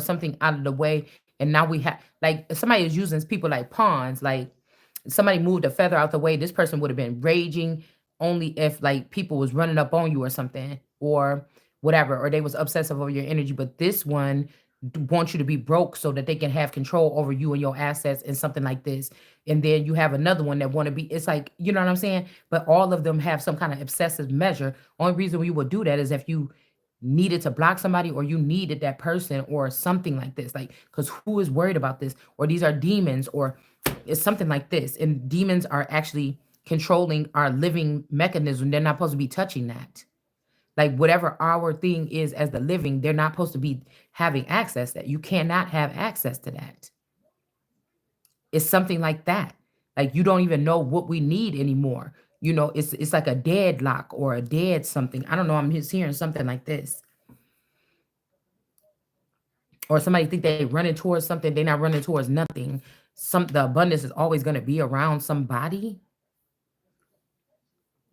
something out of the way. And now we have, like, somebody is using people like pawns. Like, somebody moved a feather out the way, this person would have been raging only if like people was running up on you or something, or whatever, or they was obsessive over your energy. But this one wants you to be broke so that they can have control over you and your assets and something like this. And then you have another one that want to be, it's like, you know what I'm saying? But all of them have some kind of obsessive measure. Only reason we would do that is if you needed to block somebody, or you needed that person or something like this. Like, because who is worried about this? Or these are demons, or it's something like this. And demons are actually controlling our living mechanism. They're not supposed to be touching that. Like, whatever our thing is as the living, they're not supposed to be having access that. You cannot have access to that. It's something like that. Like, you don't even know what we need anymore. It's like a deadlock or a dead something. I don't know. I'm just hearing something like this. Or somebody think they running towards something, they're not running towards nothing. The abundance is always going to be around somebody.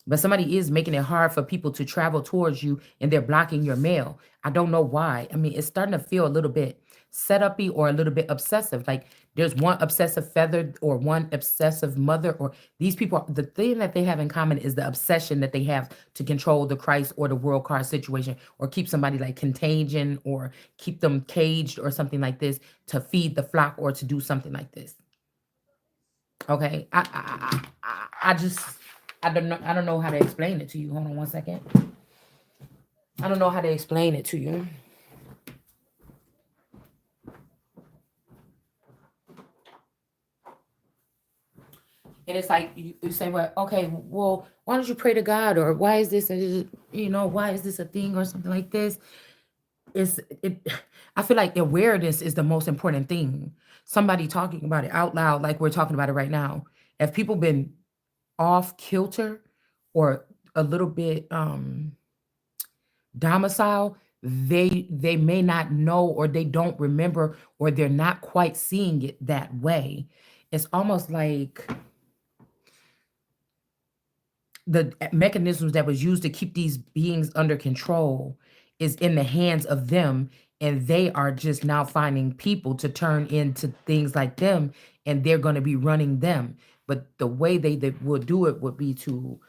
But somebody is making it hard for people to travel towards you, and they're blocking your mail. I don't know why. I mean, it's starting to feel a little bit set-uppy or a little bit obsessive. Like, there's one obsessive feather or one obsessive mother, or these people, the thing that they have in common is the obsession that they have to control the Christ or the world car situation, or keep somebody like contagion, or keep them caged or something like this, to feed the flock or to do something like this. Okay, I just I don't know how to explain it to you. Hold on one second. I don't know how to explain it to you. And it's like you say, well, okay, well, why don't you pray to God, or why is this, why is this a thing or something like this? It's it. I feel like awareness is the most important thing. Somebody talking about it out loud, like we're talking about it right now. If people been off kilter or a little bit domicile, they may not know, or they don't remember, or they're not quite seeing it that way. It's almost like the mechanisms that was used to keep these beings under control is in the hands of them, and they are just now finding people to turn into things like them, and they're going to be running them. But the way they would do it would be to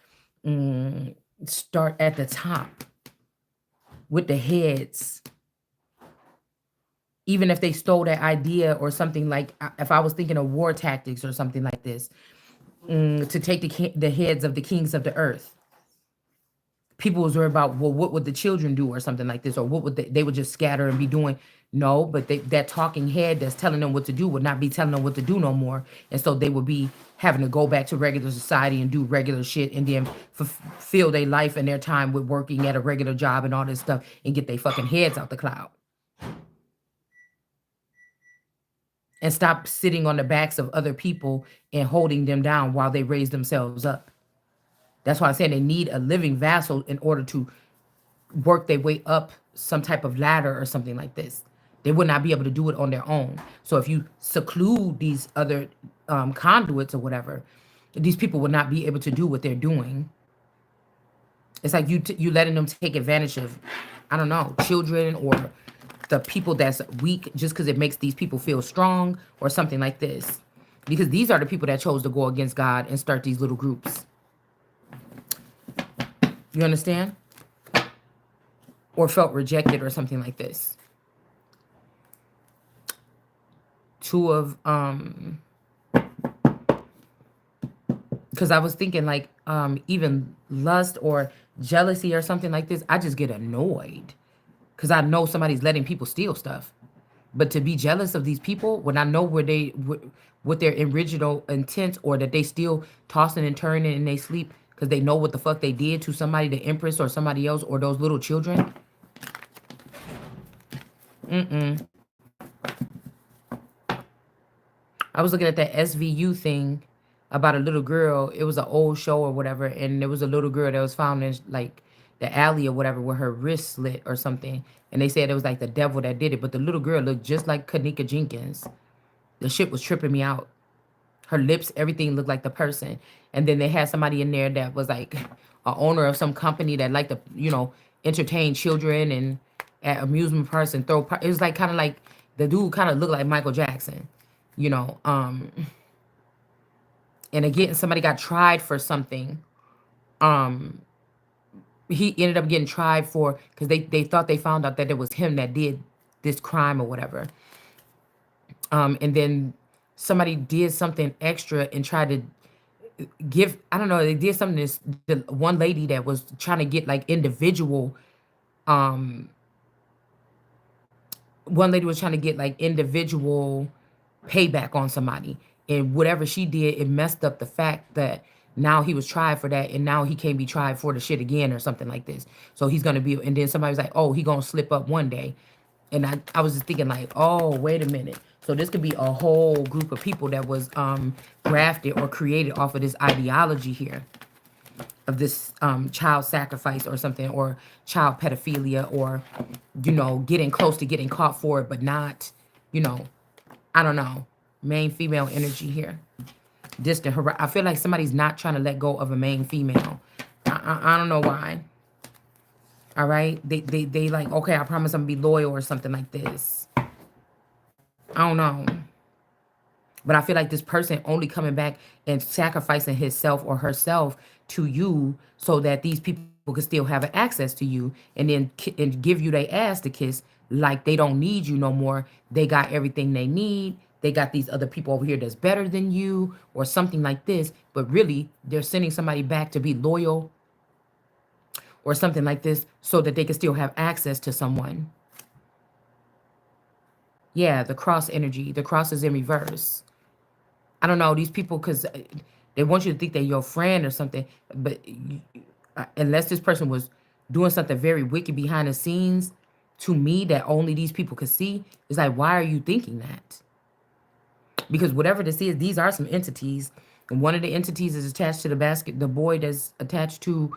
start at the top with the heads. Even if they stole that idea or something, like if I was thinking of war tactics or something like this, to take the heads of the kings of the earth. People was worried about, well, what would the children do or something like this, or what would they would just scatter and be doing. No, but that talking head that's telling them what to do would not be telling them what to do no more. And so they would be having to go back to regular society and do regular shit, and then fulfill their life and their time with working at a regular job and all this stuff, and get their fucking heads out the cloud. And stop sitting on the backs of other people and holding them down while they raise themselves up. That's why I'm saying they need a living vassal in order to work their way up some type of ladder or something like this. They would not be able to do it on their own. So if you seclude these other conduits or whatever, these people would not be able to do what they're doing. It's like you letting them take advantage of, I don't know, children, or the people that's weak, just because it makes these people feel strong or something like this. Because these are the people that chose to go against God and start these little groups. You understand? Or felt rejected or something like this. Two of because I was thinking like even lust or jealousy or something like this, I just get annoyed because I know somebody's letting people steal stuff. But to be jealous of these people when I know what their original intent, or that they still tossing and turning in they sleep because they know what the fuck they did to somebody, the Empress or somebody else, or those little children. I was looking at that SVU thing about a little girl. It was an old show or whatever, and there was a little girl that was found in like the alley or whatever with her wrist slit or something. And they said it was like the devil that did it, but the little girl looked just like Kanika Jenkins. The shit was tripping me out. Her lips, everything looked like the person. And then they had somebody in there that was like a owner of some company that liked to, entertain children and at amusement parks and it was like kind of like The dude kind of looked like Michael Jackson, you know. And again, somebody got tried for something. Um, he ended up getting tried for because they thought they found out that it was him that did this crime or whatever. And then somebody did something extra and tried to give, I don't know, they did something. This the one lady that was trying to get like individual, um, one lady was trying to get like individual payback on somebody, and whatever she did, it messed up the fact that now he was tried for that, and now he can't be tried for the shit again or something like this. So he's gonna be, and then somebody was like, oh, he gonna slip up one day. And I was just thinking like, oh, wait a minute. So this could be a whole group of people that was grafted or created off of this ideology here of this child sacrifice or something, or child pedophilia, or, you know, getting close to getting caught for it, but not, you know, I don't know. Main female energy here. Distant. I feel like somebody's not trying to let go of a main female. I don't know why. All right. They like, okay, I promise I'm gonna be loyal or something like this. I don't know. But I feel like this person only coming back and sacrificing himself or herself to you so that these people can still have access to you, and then and give you their ass to kiss, like they don't need you no more. They got everything they need. They got these other people over here that's better than you or something like this. But really, they're sending somebody back to be loyal or something like this so that they can still have access to someone. Yeah, the cross energy. The cross is in reverse. I don't know, these people, because they want you to think they're your friend or something, but unless this person was doing something very wicked behind the scenes, to me, that only these people could see, it's like, why are you thinking that? Because whatever this is, these are some entities, and one of the entities is attached to the basket, the boy that's attached to,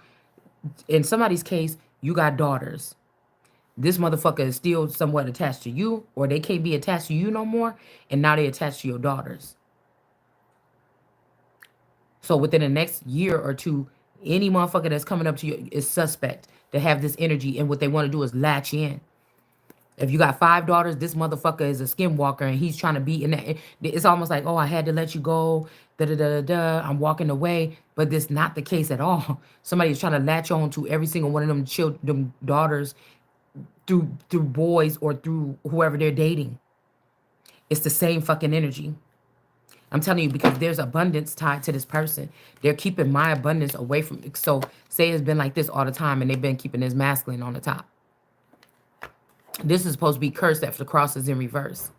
in somebody's case, you got daughters. This motherfucker is still somewhat attached to you, or they can't be attached to you no more, and now they attached to your daughters. So within the next year or two, any motherfucker that's coming up to you is suspect to have this energy. And what they want to do is latch in. If you got 5 daughters, this motherfucker is a skinwalker and he's trying to be in that. It's almost like, oh, I had to let you go. Da da da da da. I'm walking away. But this not the case at all. Somebody's trying to latch on to every single one of them children, them daughters, through boys or through whoever they're dating. It's the same fucking energy. I'm telling you, because there's abundance tied to this person. They're keeping my abundance away from me. So say it's been like this all the time and they've been keeping this masculine on the top. This is supposed to be cursed if the cross is in reverse.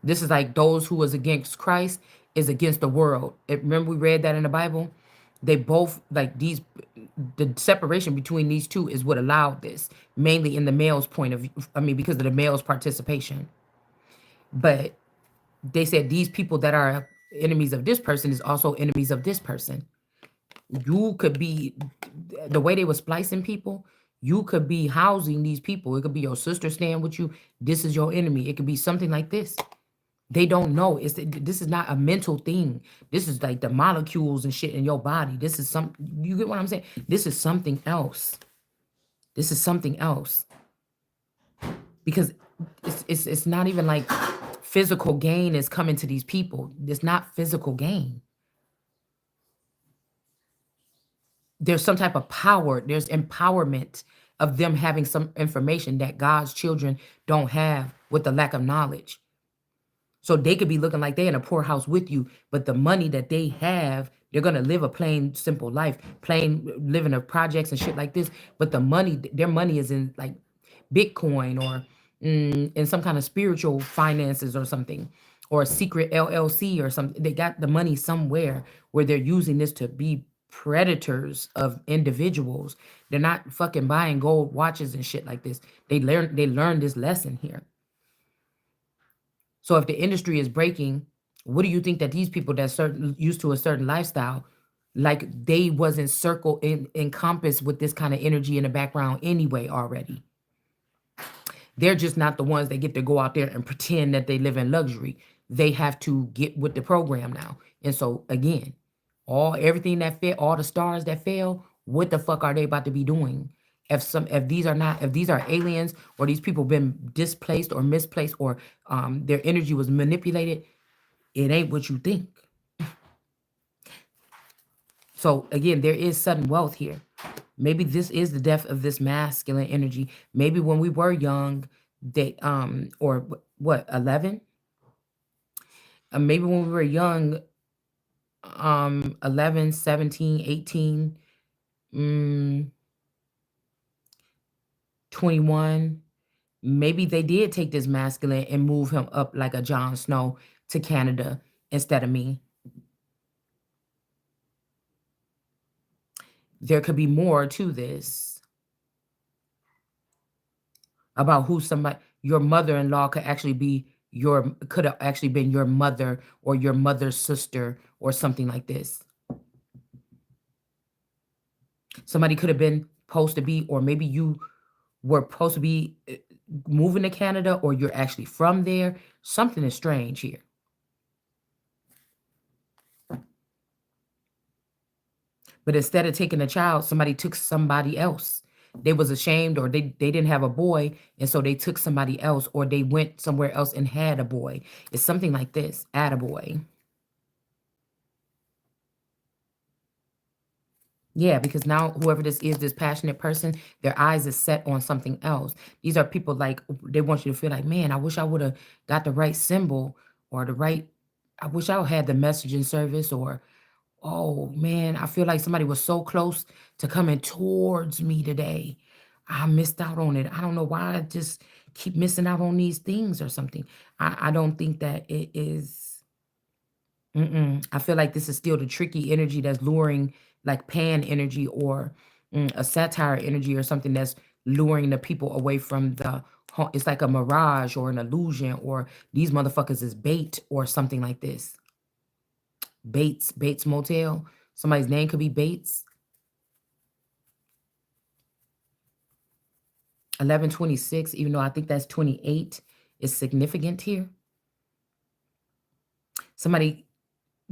This is like those who was against Christ is against the world. Remember we read that in the Bible? They both, like these, the separation between these two is what allowed this. Mainly in the male's point of view. I mean, because of the male's participation. But they said these people that are enemies of this person is also enemies of this person. You could be, the way they were splicing people, you could be housing these people. It could be your sister staying with you. This is your enemy. It could be something like this. They don't know. This is not a mental thing. This is like the molecules and shit in your body. This is you get what I'm saying? This is something else. This is something else. Because it's not even like physical gain is coming to these people. It's not physical gain. There's some type of power. There's empowerment of them having some information that God's children don't have with the lack of knowledge. So they could be looking like they're in a poorhouse with you, but the money that they have, they're gonna live a plain, simple life, plain living of projects and shit like this. But the money, their money is in like Bitcoin or in some kind of spiritual finances or something, or a secret LLC or something. They got the money somewhere where they're using this to be predators of individuals. They're not fucking buying gold watches and shit like this. They learned this lesson here. So if the industry is breaking, what do you think that these people that used to a certain lifestyle, like they wasn't encompassed with this kind of energy in the background anyway already? They're just not the ones that get to go out there and pretend that they live in luxury. They have to get with the program now. And so again, everything that fell, all the stars that fell, what the fuck are they about to be doing? If these are not, if these are aliens, or these people been displaced or misplaced, or their energy was manipulated, it ain't what you think. So again, there is sudden wealth here. Maybe this is the death of this masculine energy. Maybe when we were young, they or what, 11? Maybe when we were young, 11, 17, 18, 21. Maybe they did take this masculine and move him up like a Jon Snow to Canada instead of me. There could be more to this about who somebody, your mother-in-law could actually be could have actually been your mother or your mother's sister or something like this. Somebody could have been supposed to be, or maybe you were supposed to be moving to Canada, or you're actually from there. Something is strange here. But instead of taking a child, somebody took somebody else. They was ashamed, or they didn't have a boy, and so they took somebody else, or they went somewhere else and had a boy. It's something like this, add a boy. Yeah, because now whoever this is, this passionate person, their eyes is set on something else. These are people like, they want you to feel like, man, I wish I would have got the right symbol, or I wish I had the messaging service, or oh man, I feel like somebody was so close to coming towards me today. I missed out on it. I don't know why I just keep missing out on these things or something. I don't think that it is. I feel like this is still the tricky energy that's luring, like pan energy, or a satire energy, or something that's luring the people away from the. It's like a mirage or an illusion, or these motherfuckers is bait or something like this. Bates Motel. Somebody's name could be Bates. 1126, even though I think that's 28, is significant here. Somebody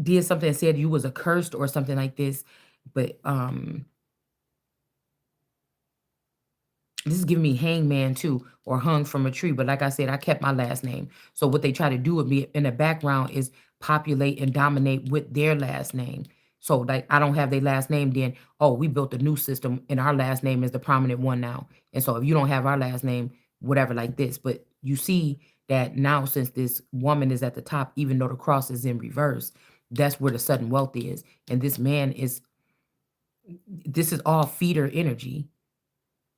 did something and said you was accursed or something like this, but this is giving me hangman too, or hung from a tree. But like I said, I kept my last name. So what they try to do with me in the background is populate and dominate with their last name. So like I don't have their last name, then oh, we built a new system and our last name is the prominent one now. And so if you don't have our last name, whatever like this. But you see that now, since this woman is at the top, even though the cross is in reverse, that's where the sudden wealth is. And this man is, this is all feeder energy.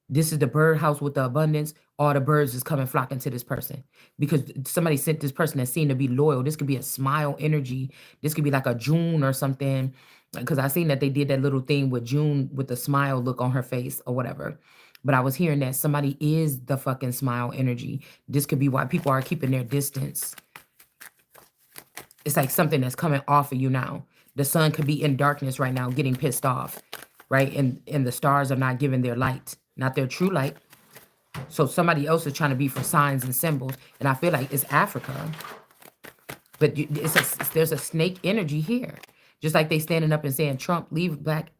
This is the birdhouse with the abundance. All the birds is coming flocking to this person because somebody sent this person that seemed to be loyal. This could be a smile energy. This could be like a June or something. Because I seen that they did that little thing with June with the smile look on her face or whatever. But I was hearing that somebody is the fucking smile energy. This could be why people are keeping their distance. It's like something that's coming off of you now. The sun could be in darkness right now, getting pissed off, right? And the stars are not giving their light, not their true light. So somebody else is trying to be for signs and symbols. And I feel like it's Africa. But there's a snake energy here. Just like they standing up and saying, Trump, leave black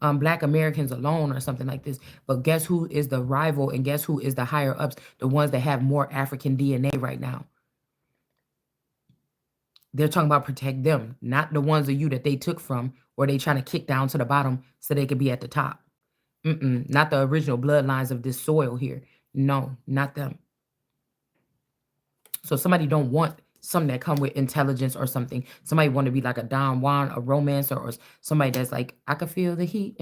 Americans alone or something like this. But guess who is the rival, and guess who is the higher ups, the ones that have more African DNA right now? They're talking about protect them, not the ones of you that they took from, or they trying to kick down to the bottom so they could be at the top. Not the original bloodlines of this soil here. No, not them. So somebody don't want something that come with intelligence or something. Somebody want to be like a Don Juan, a romancer, or somebody that's like, I can feel the heat.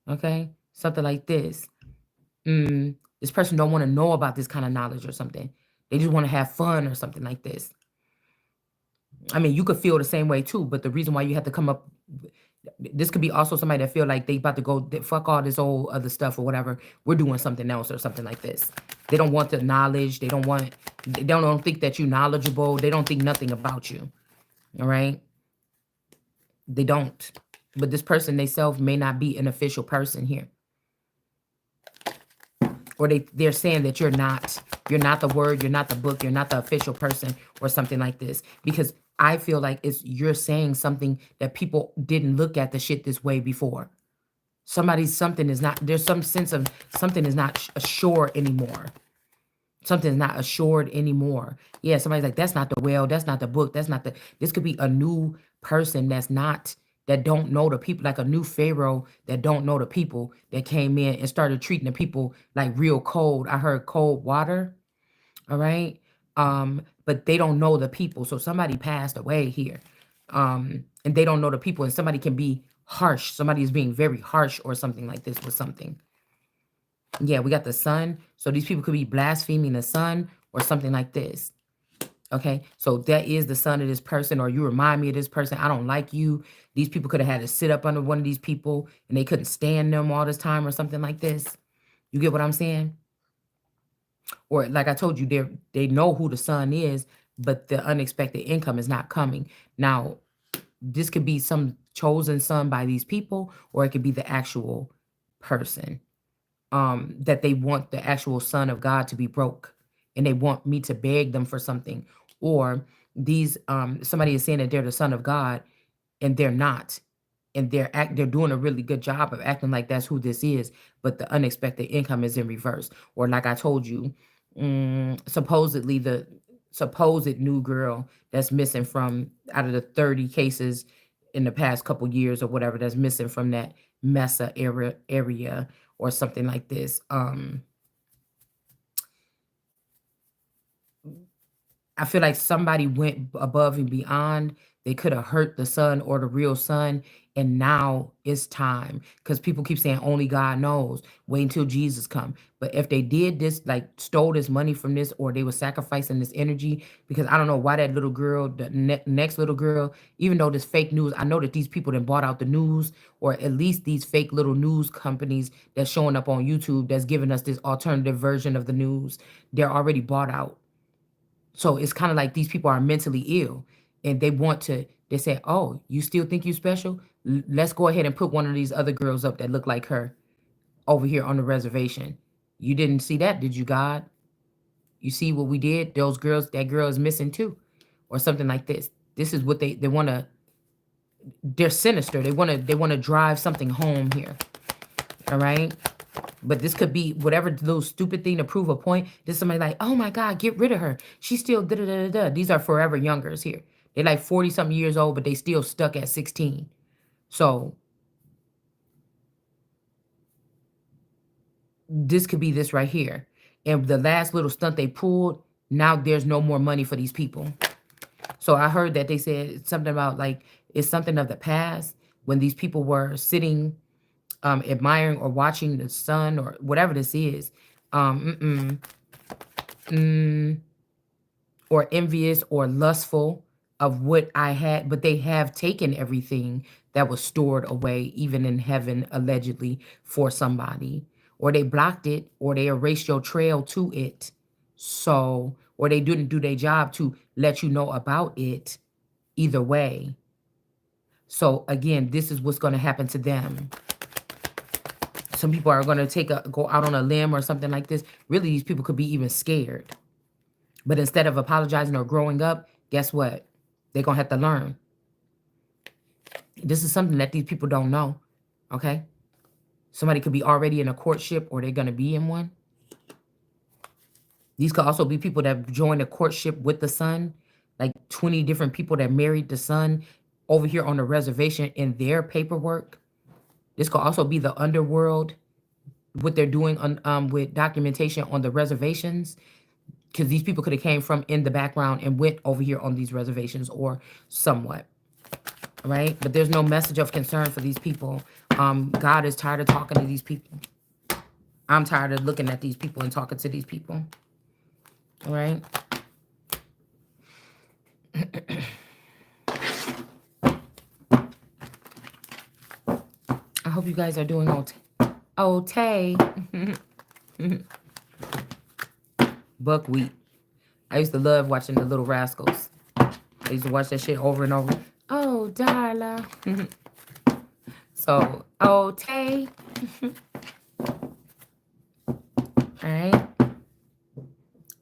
Okay, something like this. This person don't want to know about this kind of knowledge or something. They just want to have fun or something like this. I mean, you could feel the same way too, but the reason why you have to come up, this could be also somebody that feel like they about to go, fuck all this old other stuff or whatever. We're doing something else or something like this. They don't want the knowledge. They don't think that you're knowledgeable. They don't think nothing about you. All right. They don't. But this person themselves may not be an official person here. Or they're saying that you're not the word, you're not the book, you're not the official person or something like this. Because I feel like you're saying something that people didn't look at the shit this way before. Something is not, there's some sense of something is not assured anymore. Something's not assured anymore. Yeah, somebody's like, that's not the well, that's not the book, that's not the, this could be a new person that's not, that don't know the people, like a new Pharaoh that don't know the people that came in and started treating the people like real cold. I heard cold water. All right. But they don't know the people. So somebody passed away here. And they don't know the people, and somebody can be harsh. Somebody is being very harsh or something like this with something. Yeah, we got the sun. So these people could be blaspheming the sun or something like this. Okay. So that is the son of this person, or you remind me of this person. I don't like you. These people could have had to sit up under one of these people and they couldn't stand them all this time or something like this. You get what I'm saying? Or like I told you, they know who the son is, but the unexpected income is not coming. Now, this could be some chosen son by these people, or it could be the actual person. That they want the actual son of God to be broke, and they want me to beg them for something. Or these somebody is saying that they're the son of God and they're not. And they're doing a really good job of acting like that's who this is, but the unexpected income is in reverse. Or like I told you, supposedly the supposed new girl that's missing from out of the 30 cases in the past couple years or whatever, that's missing from that Mesa area or something like this. I feel like somebody went above and beyond. They could have hurt the son or the real son, and now it's time. Because people keep saying only God knows. Wait until Jesus come. But if they did this, like stole this money from this, or they were sacrificing this energy, because I don't know why that little girl, the next little girl, even though this fake news, I know that these people that bought out the news, or at least these fake little news companies that's showing up on YouTube that's giving us this alternative version of the news, they're already bought out. So it's kind of like these people are mentally ill and they want to, they say, oh, you still think you special? Let's go ahead and put one of these other girls up that look like her over here on the reservation. You didn't see that, did you, God? You see what we did? Those girls, that girl is missing too, or something like this. This is what they want to, they're sinister. They want to drive something home here. All right. But this could be whatever little stupid thing to prove a point. This somebody like, oh my God, get rid of her. She's still da da da da. These are forever youngers here. They're like 40 something years old, but they still stuck at 16. So this could be this right here. And the last little stunt they pulled, now there's no more money for these people. So I heard that they said something about like it's something of the past when these people were sitting admiring or watching the sun or whatever this is. Um, or envious or lustful of what I had, but they have taken everything that was stored away, even in heaven, allegedly for somebody, or they blocked it, or they erased your trail to it. So, or they didn't do their job to let you know about it. Either way. So again, this is what's going to happen to them. Some people are going to go out on a limb or something like this. Really, these people could be even scared. But instead of apologizing or growing up, guess what? They're going to have to learn. This is something that these people don't know. Okay? Somebody could be already in a courtship or they're going to be in one. These could also be people that joined a courtship with the son. Like 20 different people that married the son over here on the reservation in their paperwork. This could also be the underworld, what they're doing on with documentation on the reservations. Because these people could have came from in the background and went over here on these reservations or somewhat, right? But there's no message of concern for these people. God is tired of talking to these people. I'm tired of looking at these people and talking to these people, all right? I hope you guys are doing okay. Buckwheat. I used to love watching the Little Rascals. I used to watch that shit over and over. Oh, Darla. So, okay. All right.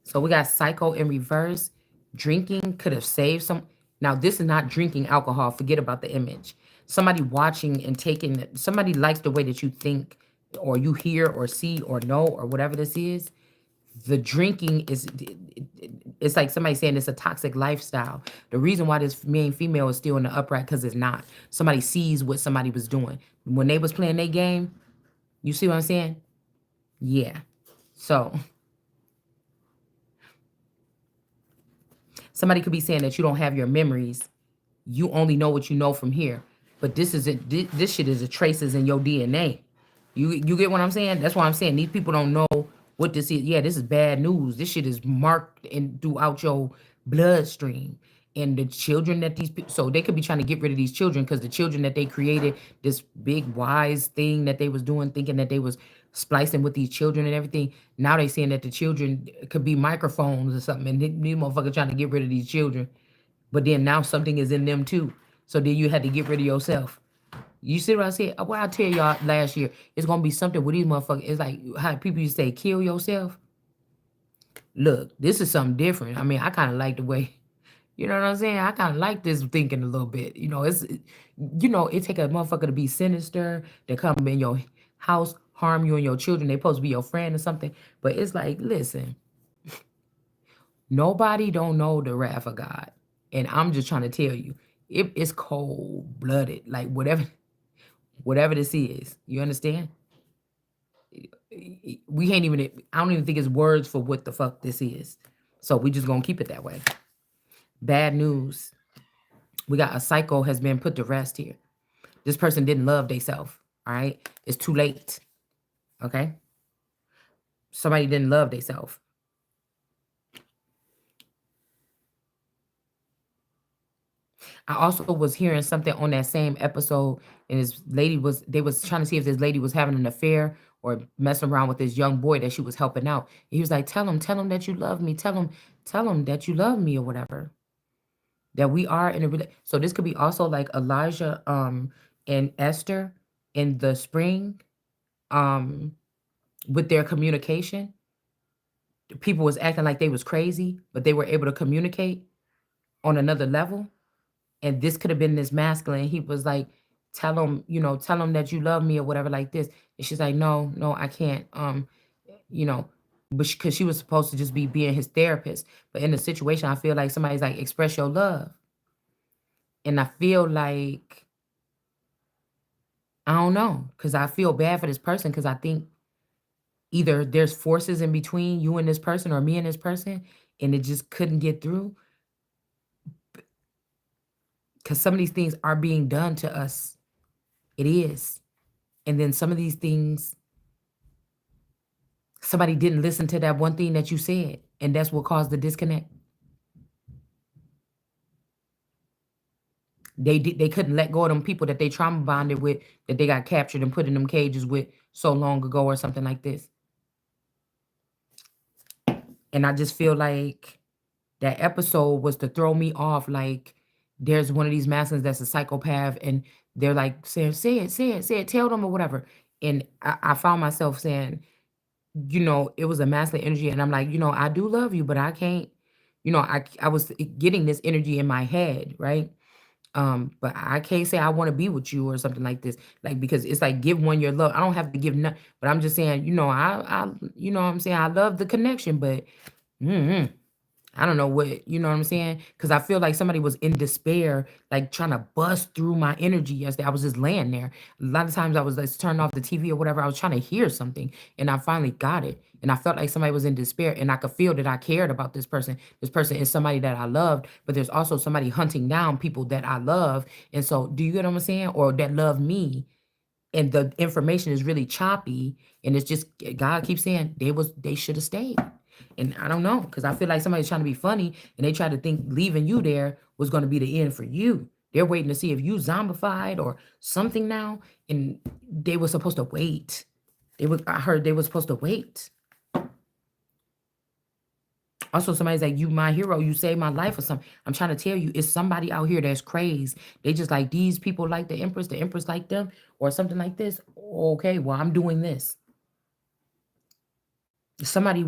So we got Psycho in reverse. Drinking could have saved some. Now, this is not drinking alcohol. Forget about the image. Somebody watching and taking, somebody likes the way that you think or you hear or see or know or whatever this is. The drinking is, it's like somebody saying it's a toxic lifestyle. The reason why this man female is still in the upright, because it's not. Somebody sees what somebody was doing. When they was playing their game, you see what I'm saying? Yeah. So somebody could be saying that you don't have your memories. You only know what you know from here. But this is it. This shit is a traces in your DNA. You get what I'm saying? That's why I'm saying these people don't know what this is. Yeah, this is bad news. This shit is marked in throughout your bloodstream. And the children that these people, so they could be trying to get rid of these children because the children that they created, this big wise thing that they was doing, thinking that they was splicing with these children and everything. Now they saying that the children could be microphones or something, and these motherfuckers trying to get rid of these children. But then now something is in them too. So then you had to get rid of yourself. You see what I said? What I tell y'all last year, it's gonna be something with these motherfuckers. It's like how people used to say, kill yourself. Look, this is something different. I mean, I kind of like the way, you know what I'm saying? I kind of like this thinking a little bit. It take a motherfucker to be sinister, to come in your house, harm you and your children. They supposed to be your friend or something. But it's like, listen, nobody don't know the wrath of God. And I'm just trying to tell you, it's cold blooded. Like whatever this is. You understand? We ain't even, I don't even think it's words for what the fuck this is. So we just gonna keep it that way. Bad news. We got a psycho has been put to rest here. This person didn't love themselves. All right. It's too late. Okay. Somebody didn't love themselves. I also was hearing something on that same episode, and they was trying to see if this lady was having an affair or messing around with this young boy that she was helping out. He was like, tell him that you love me. Tell him that you love me or whatever. That we are in a so this could be also like Elijah and Esther in the spring um with their communication. People was acting like they was crazy, but they were able to communicate on another level. And this could have been this masculine. He was like, tell him that you love me or whatever like this. And she's like, no, I can't. You know, but because she was supposed to just be being his therapist. But in the situation, I feel like somebody's like, express your love. And I feel like, I don't know, because I feel bad for this person because I think either there's forces in between you and this person or me and this person, and it just couldn't get through. Because some of these things are being done to us. It is. And then some of these things, somebody didn't listen to that one thing that you said, and that's what caused the disconnect. They couldn't let go of them people that they trauma bonded with, that they got captured and put in them cages with so long ago or something like this. And I just feel like that episode was to throw me off. Like there's one of these masculines that's a psychopath, and they're like saying, say it, tell them or whatever. And I found myself saying, it was a masculine energy, and I'm like, I do love you, but I can't, I was getting this energy in my head, right? But I can't say I want to be with you or something like this, like because it's like give one your love. I don't have to give none, but I'm just saying, what I'm saying, I love the connection, but mm I don't know what, you know what I'm saying? Because I feel like somebody was in despair, like trying to bust through my energy yesterday. I was just laying there. A lot of times I was like turning off the TV or whatever. I was trying to hear something, and I finally got it. And I felt like somebody was in despair, and I could feel that I cared about this person. This person is somebody that I loved, but there's also somebody hunting down people that I love. And so, do you get what I'm saying? Or that love me, and the information is really choppy, and it's just God keeps saying they should have stayed. And I don't know, because I feel like somebody's trying to be funny, and they try to think leaving you there was going to be the end for you. They're waiting to see if you zombified or something now, and they were supposed to wait. I heard they were supposed to wait. Also, somebody's like, you my hero, you saved my life or something. I'm trying to tell you, it's somebody out here that's crazed. They just like these people like the Empress like them, or something like this. Okay, well, I'm doing this. Somebody,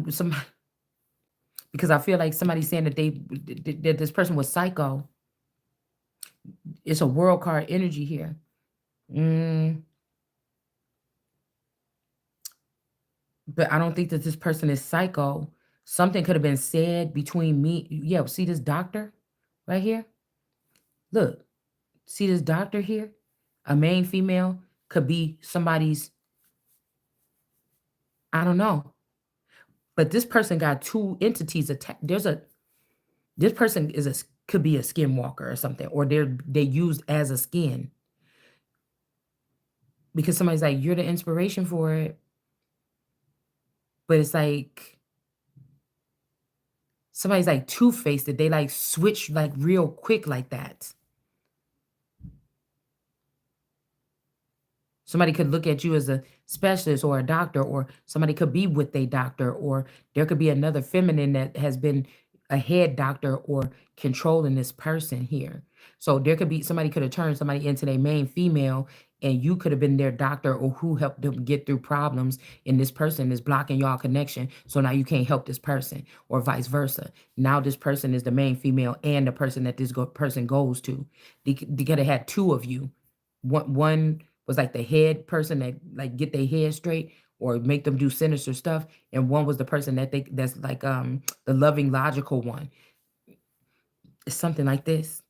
because I feel like somebody's saying that that this person was psycho. It's a world card energy here. Mm, but I don't think that this person is psycho. Something could have been said between me. Yeah, see this doctor right here? Look, see this doctor here? A main female could be somebody's, I don't know. But this person got two entities attacked. This person could be a skinwalker or something, or they used as a skin because somebody's like, you're the inspiration for it. But it's like somebody's like two-faced it. They like switch like real quick like that. Somebody could look at you as a specialist or a doctor, or somebody could be with a doctor, or there could be another feminine that has been a head doctor or controlling this person here. So there could be somebody could have turned somebody into their main female, and you could have been their doctor or who helped them get through problems. And this person is blocking y'all connection. So now you can't help this person, or vice versa. Now this person is the main female and the person that this person goes to. They could have had two of you. One was like the head person that like get their head straight or make them do sinister stuff, and one was the person that's like the loving logical one. It's something like this.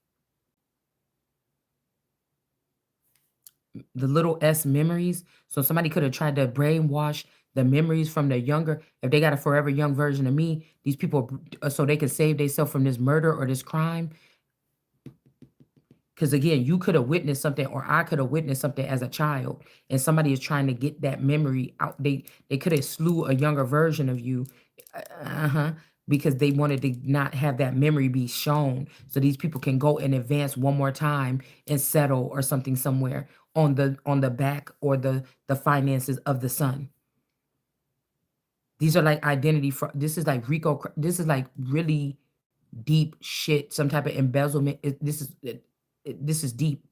The little S memories. So somebody could have tried to brainwash the memories from the younger. If they got a forever young version of me, these people, so they could save themselves from this murder or this crime. Because again, you could have witnessed something, or I could have witnessed something as a child, and somebody is trying to get that memory out. They could have slew a younger version of you, uh-huh, because they wanted to not have that memory be shown, so these people can go and advance one more time and settle or something somewhere on the back or the finances of the son. These are like identity. This is like Rico. This is like really deep shit. Some type of embezzlement. This is deep.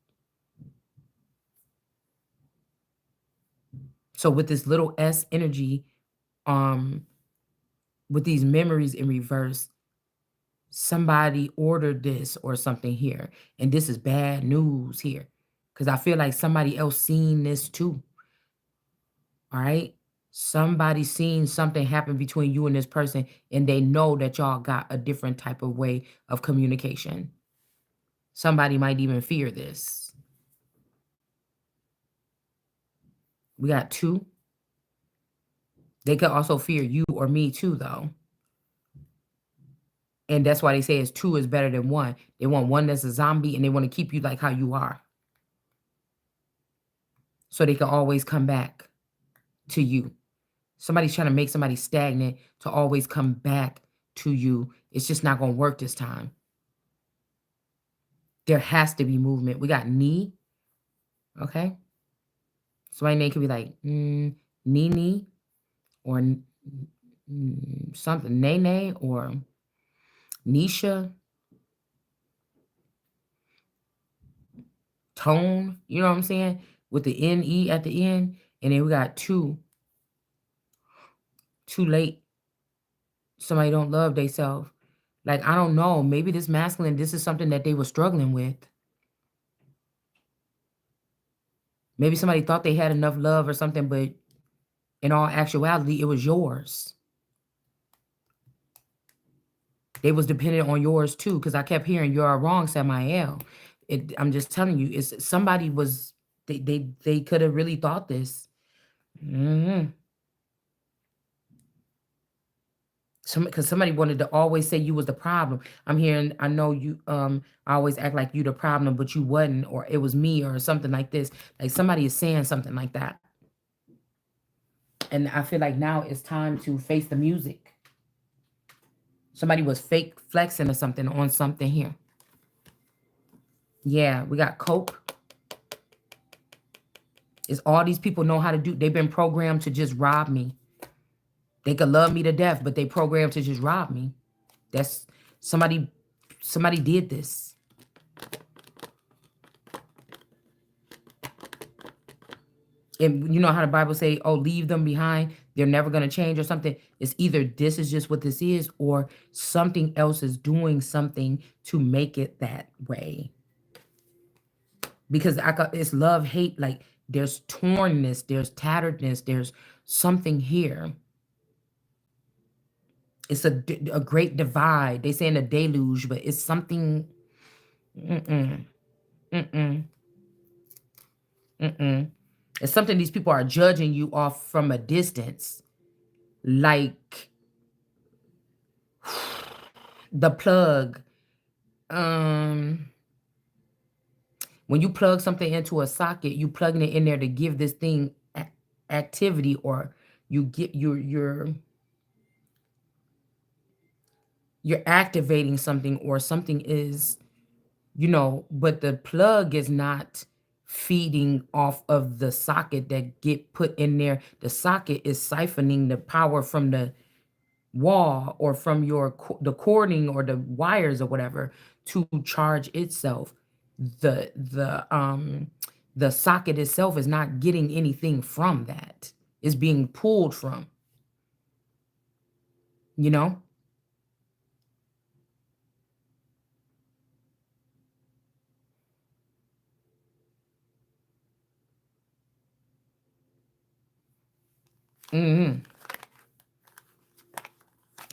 So with this little S energy, um, with these memories in reverse, somebody ordered this or something here, and this is bad news here, because I feel like somebody else seen this too. All right, somebody seen something happen between you and this person, and they know that y'all got a different type of way of communication. Somebody might even fear this. We got two. They could also fear you or me too, though. And that's why they say it's two is better than one. They want one that's a zombie, and they want to keep you like how you are. So they can always come back to you. Somebody's trying to make somebody stagnant to always come back to you. It's just not going to work this time. There has to be movement. We got knee. Okay. Somebody's name could be like Nini or something, Nene or Nisha, Tone. You know what I'm saying? With the N-E at the end. And then we got two. Too late. Somebody don't love theyself. Like, I don't know. Maybe this masculine, this is something that they were struggling with. Maybe somebody thought they had enough love or something, but in all actuality, it was yours. They was dependent on yours too, because I kept hearing you're wrong, Samael. I'm just telling you, it's somebody was they could have really thought this. Hmm. Because somebody wanted to always say you was the problem. I'm hearing, I know you I always act like you the problem, but you wasn't, or it was me or something like this. Like somebody is saying something like that. And I feel like now it's time to face the music. Somebody was fake flexing or something on something here. Yeah, we got cope. Is all these people know how to do. They've been programmed to just rob me. They could love me to death, but they programmed to just rob me. That's somebody did this. And you know how the Bible say, oh, leave them behind. They're never going to change or something. It's either this is just what this is, or something else is doing something to make it that way. because it's love hate. Like there's tornness, there's tatteredness, there's something here. It's a great divide. They say in a deluge, but it's something. Mm-mm, mm-mm, mm-mm. It's something these people are judging you off from a distance. Like the plug. Um, when you plug something into a socket, you plugging it in there to give this thing activity, or you get you're activating something, or something is, but the plug is not feeding off of the socket that get put in there. The socket is siphoning the power from the wall, or from the cording or the wires or whatever, to charge itself. The socket itself is not getting anything from that. It's being pulled from, you know? Hmm.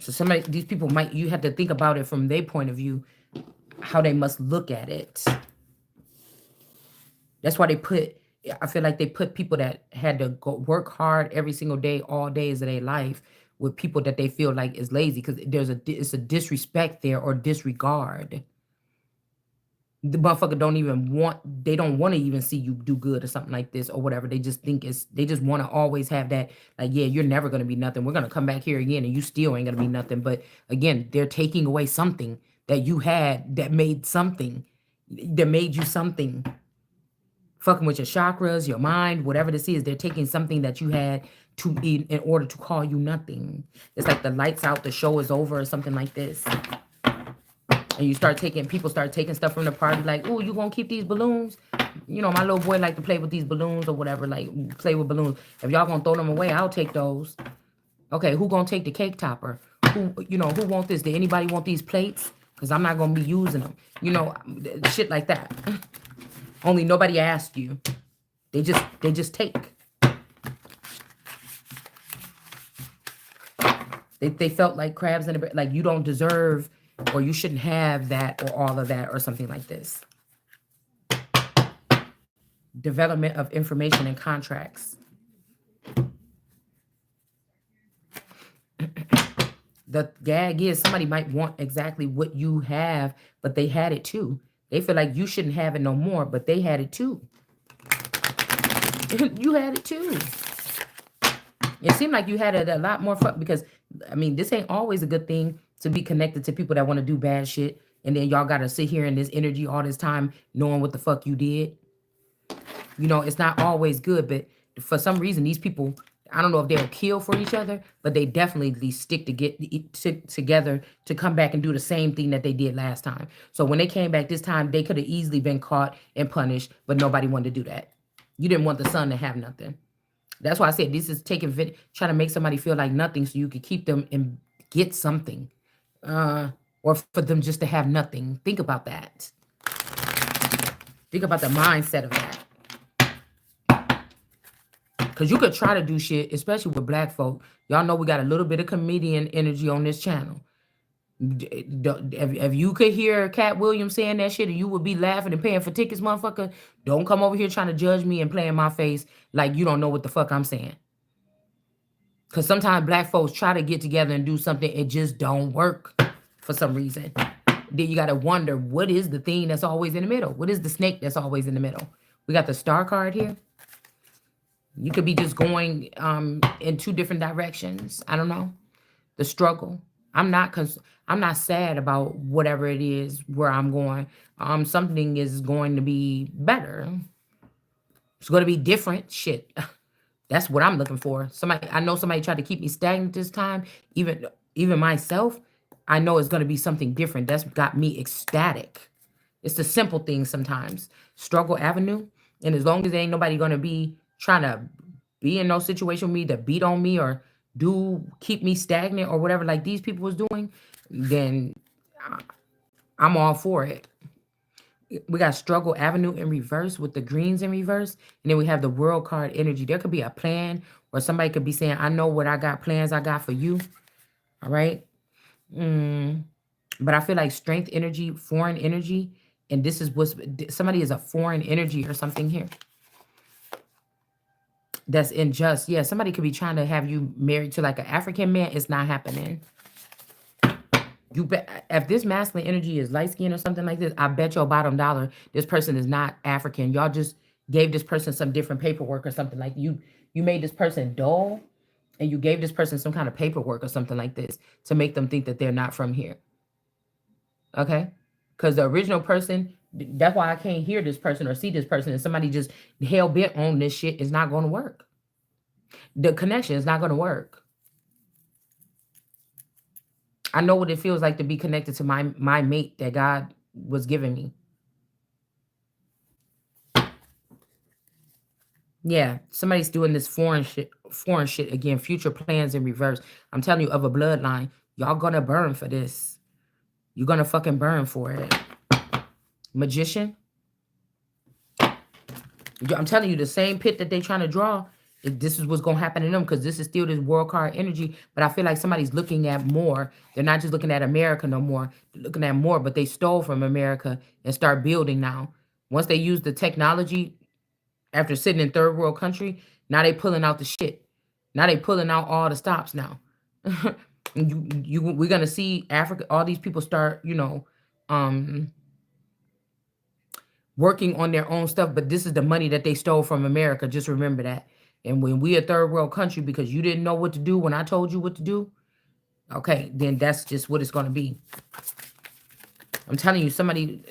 So these people might, you have to think about it from their point of view, how they must look at it. That's why I feel like they put people that had to go work hard every single day, all days of their life, with people that they feel like is lazy, because it's a disrespect there, or disregard. The motherfucker they don't want to even see you do good or something like this or whatever. They just think they just want to always have that, like, yeah, you're never going to be nothing. We're going to come back here again and you still ain't going to be nothing. But again, they're taking away something that you had, that made you something. Fucking with your chakras, your mind, whatever this is, they're taking something that you had to in order to call you nothing. It's like the lights out, the show is over, or something like this. And people start taking stuff from the party, like, oh, you gonna keep these balloons? My little boy like to play with these balloons or whatever, like play with balloons. If y'all gonna throw them away, I'll take those. Okay, who gonna take the cake topper? Who want this? Did anybody want these plates? Because I'm not gonna be using them. Shit like that. Only nobody asked you. They just take. They felt like crabs in a barrel, like you don't deserve, or you shouldn't have that, or all of that, or something like this. Development of information and contracts. The gag is somebody might want exactly what you have, but they had it too. They feel like you shouldn't have it no more, but they had it too. You had it too. It seemed like you had it a lot more fun, because, this ain't always a good thing to be connected to people that want to do bad shit. And then y'all got to sit here in this energy all this time knowing what the fuck you did. It's not always good, but for some reason, these people, I don't know if they'll kill for each other, but they definitely stick together to come back and do the same thing that they did last time. So when they came back this time, they could have easily been caught and punished, but nobody wanted to do that. You didn't want the son to have nothing. That's why I said this is trying to make somebody feel like nothing so you could keep them and get something. Or for them just to have nothing. Think about that. Think about the mindset of that. Because you could try to do shit, especially with black folk. Y'all know we got a little bit of comedian energy on this channel. If you could hear Cat Williams saying that shit and you would be laughing and paying for tickets, motherfucker, don't come over here trying to judge me and play in my face like you don't know what the fuck I'm saying. Because sometimes black folks try to get together and do something, it just don't work for some reason. Then you got to wonder, what is the thing that's always in the middle? What is the snake that's always in the middle? We got the star card here. You could be just going in two different directions. I don't know. The struggle. I'm not sad about whatever it is where I'm going. Something is going to be better. It's going to be different. Shit. That's what I'm looking for. I know somebody tried to keep me stagnant this time. Even myself, I know it's going to be something different. That's got me ecstatic. It's the simple things sometimes. Struggle avenue. And as long as there ain't nobody going to be trying to be in no situation with me to beat on me or keep me stagnant or whatever like these people was doing, then I'm all for it. We got struggle avenue in reverse with the greens in reverse. And then we have the world card energy. There could be a plan, or somebody could be saying, I know what I got, plans I got for you. All right. But I feel like strength energy, foreign energy, and this is what's, somebody is a foreign energy or something here. That's unjust. Yeah, somebody could be trying to have you married to like an African man. It's not happening. You bet if this masculine energy is light skin or something like this, I bet your bottom dollar this person is not African. Y'all just gave this person some different paperwork or something like you made this person dull, and you gave this person some kind of paperwork or something like this to make them think that they're not from here. Okay? Because the original person, that's why I can't hear this person or see this person, and somebody just hell bent on this shit is not going to work. The connection is not going to work. I know what it feels like to be connected to my mate that God was giving me. Yeah, somebody's doing this foreign shit again. Future plans in reverse. I'm telling you, of a bloodline, y'all gonna burn for this. You're gonna fucking burn for it. Magician. I'm telling you, the same pit that they trying to draw, this is what's gonna happen to them, because this is still this world card energy. But I feel like somebody's looking at more. They're not just looking at America no more. They're looking at more, but they stole from America and start building now. Once they use the technology after sitting in third world country, now they pulling out the shit. Now they pulling out all the stops now. We're gonna see Africa, all these people start, working on their own stuff, but this is the money that they stole from America. Just remember that. And when we a third world country, because you didn't know what to do when I told you what to do, okay, then that's just what it's gonna be. I'm telling you, somebody,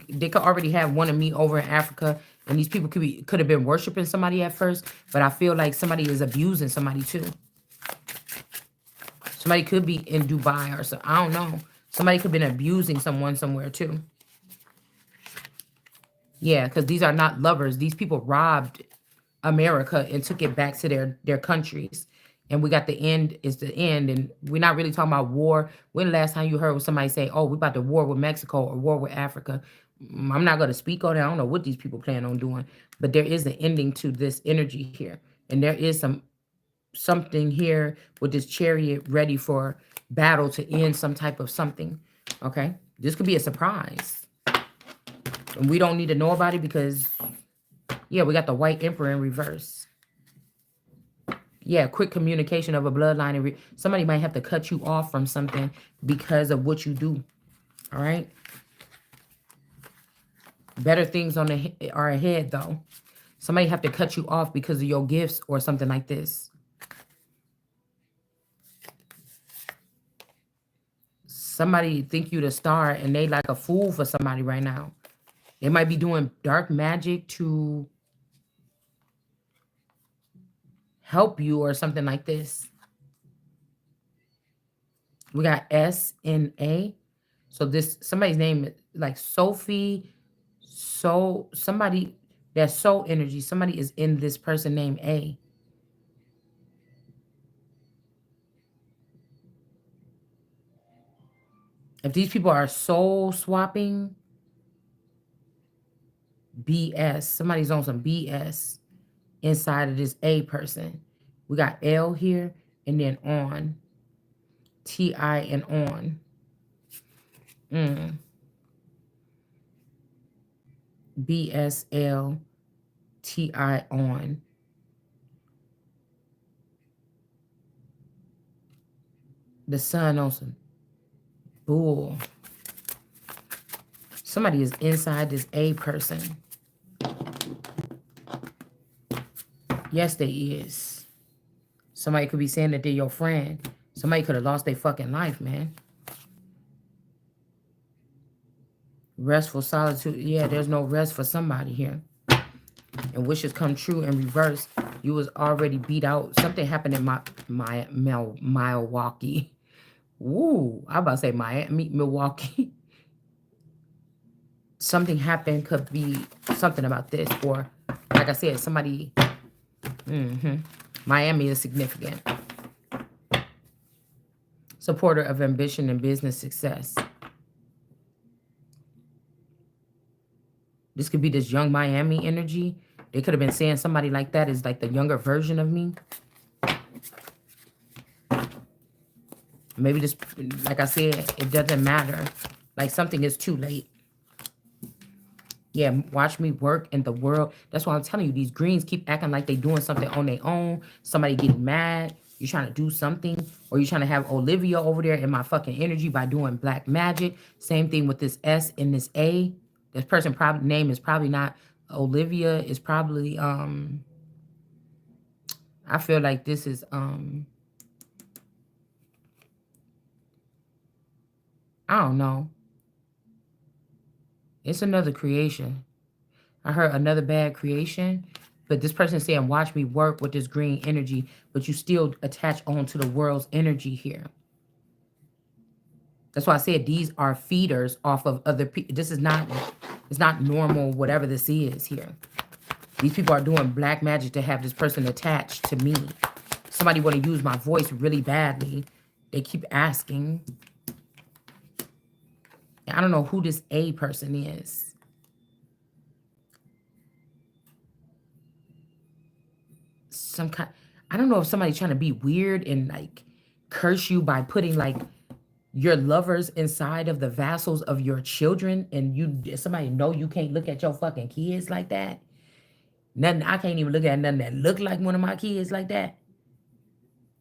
they could already have wanted me over in Africa, and these people could have been worshiping somebody at first, but I feel like somebody is abusing somebody too. Somebody could be in Dubai or so. I don't know. Somebody could have been abusing someone somewhere too. Yeah, because these are not lovers. These people robbed America and took it back to their countries. And we got the end is the end. And we're not really talking about war. When the last time you heard somebody say, oh, we're about to war with Mexico or war with Africa? I'm not going to speak on it. I don't know what these people plan on doing. But there is an ending to this energy here. And there is something here with this chariot ready for battle to end some type of something. Okay? This could be a surprise. And we don't need to know about it because, yeah, we got the white emperor in reverse. Yeah, quick communication of a bloodline. And somebody might have to cut you off from something because of what you do. All right? Better things are ahead, though. Somebody have to cut you off because of your gifts or something like this. Somebody think you the star and they like a fool for somebody right now. They might be doing dark magic to help you or something like this. We got S and A. So this somebody's name like Sophie. So somebody that's soul energy. Somebody is in this person named A. If these people are soul swapping, BS. Somebody's on some BS inside of this A person. We got L here and then on. TI and on. BSL TI on. The sun on some bull. Somebody is inside this A person. Yes, they is. Somebody could be saying that they're your friend. Somebody could have lost their fucking life, man. Restful solitude. Yeah, there's no rest for somebody here. And wishes come true in reverse. You was already beat out. Something happened in Milwaukee. Woo. I about to say Milwaukee. Something happened, could be something about this. Or, like I said, somebody... Miami is significant. Supporter of ambition and business success. This could be this young Miami energy. They could have been saying somebody like that is like the younger version of me. Maybe this, like I said, it doesn't matter. Like something is too late. Yeah, watch me work in the world. That's why I'm telling you, these greens keep acting like they doing something on their own. Somebody getting mad. You're trying to do something. Or you're trying to have Olivia over there in my fucking energy by doing black magic. Same thing with this S and this A. This person probably name is probably not Olivia. It's probably I feel like this is I don't know. It's another creation. I heard another bad creation, but this person is saying, watch me work with this green energy, but you still attach on to the world's energy here. That's why I said these are feeders off of other people. This is not, it's not normal, whatever this is here. These people are doing black magic to have this person attached to me. Somebody want to use my voice really badly. They keep asking. I don't know who this A person is. Some kind, I don't know if somebody's trying to be weird and like curse you by putting like your lovers inside of the vassals of your children, and you, somebody know you can't look at your fucking kids like that. Nothing, I can't even look at nothing that look like one of my kids like that.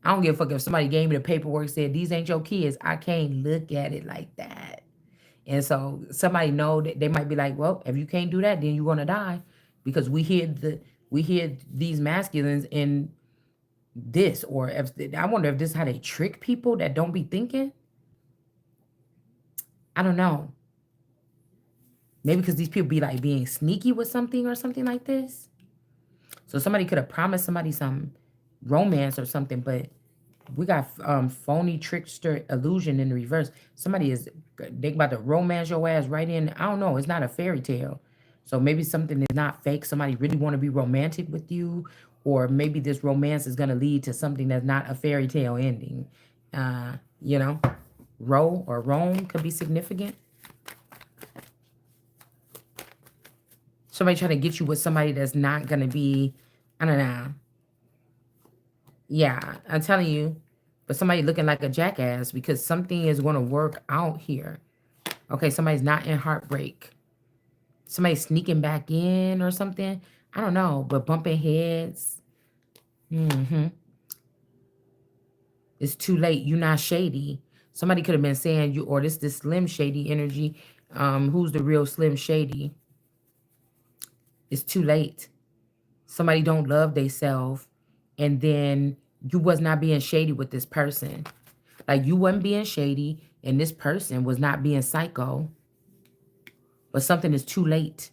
I don't give a fuck if somebody gave me the paperwork said these ain't your kids. I can't look at it like that. And so somebody know that they might be like, well, if you can't do that, then you're gonna die, because we hear these masculines in this, or if I wonder if this is how they trick people that don't be thinking. I don't know. Maybe because these people be like being sneaky with something or something like this. So somebody could have promised somebody some romance or something, but we got phony trickster illusion in the reverse. Somebody is, they about to romance your ass right in. I don't know. It's not a fairy tale. So maybe something is not fake. Somebody really want to be romantic with you, or maybe this romance is going to lead to something that's not a fairy tale ending. You know, Ro or Rome could be significant. Somebody trying to get you with somebody that's not going to be, I don't know. Yeah, I'm telling you. But somebody looking like a jackass, because something is going to work out here. Okay, somebody's not in heartbreak. Somebody's sneaking back in or something. I don't know, but bumping heads. It's too late. You're not shady. Somebody could have been saying you, or this Slim Shady energy. Who's the real Slim Shady? It's too late. Somebody don't love theyself, and then you was not being shady with this person. Like you wasn't being shady, and this person was not being psycho. But something is too late.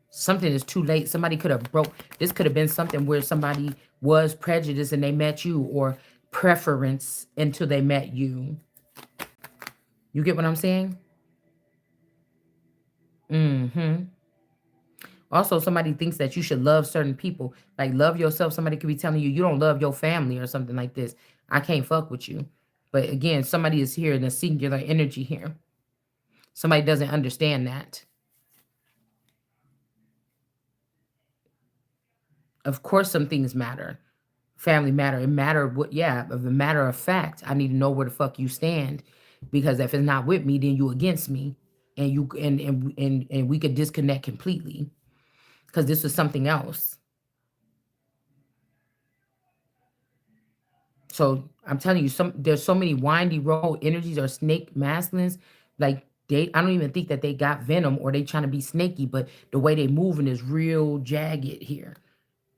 Something is too late. Somebody could have broke. This could have been something where somebody was prejudiced and they met you, or preference until they met you. You get what I'm saying? Also, somebody thinks that you should love certain people. Like love yourself. Somebody could be telling you don't love your family or something like this. I can't fuck with you. But again, somebody is here in a singular energy here. Somebody doesn't understand that. Of course, some things matter. Family matter. It matter what, yeah, of a matter of fact, I need to know where the fuck you stand. Because if it's not with me, then you against me. And you and we could disconnect completely. Because this was something else. So I'm telling you, there's so many windy road energies or snake masculines. Like I don't even think that they got venom or they trying to be snaky, but the way they moving is real jagged here.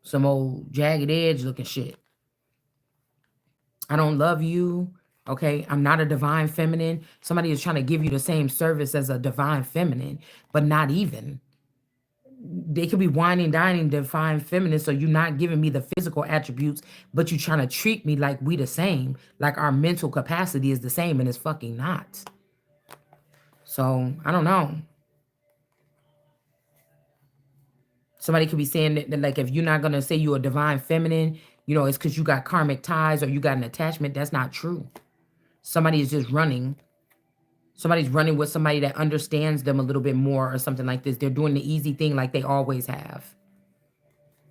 Some old jagged edge looking shit. I don't love you. Okay, I'm not a divine feminine. Somebody is trying to give you the same service as a divine feminine, but not even. They could be whining, dining, divine feminine, so you're not giving me the physical attributes, but you're trying to treat me like we the same, like our mental capacity is the same, and it's fucking not. So, I don't know. Somebody could be saying that like, if you're not going to say you're a divine feminine, it's because you got karmic ties or you got an attachment. That's not true. Somebody is just running. Somebody's running with somebody that understands them a little bit more or something like this. They're doing the easy thing like they always have.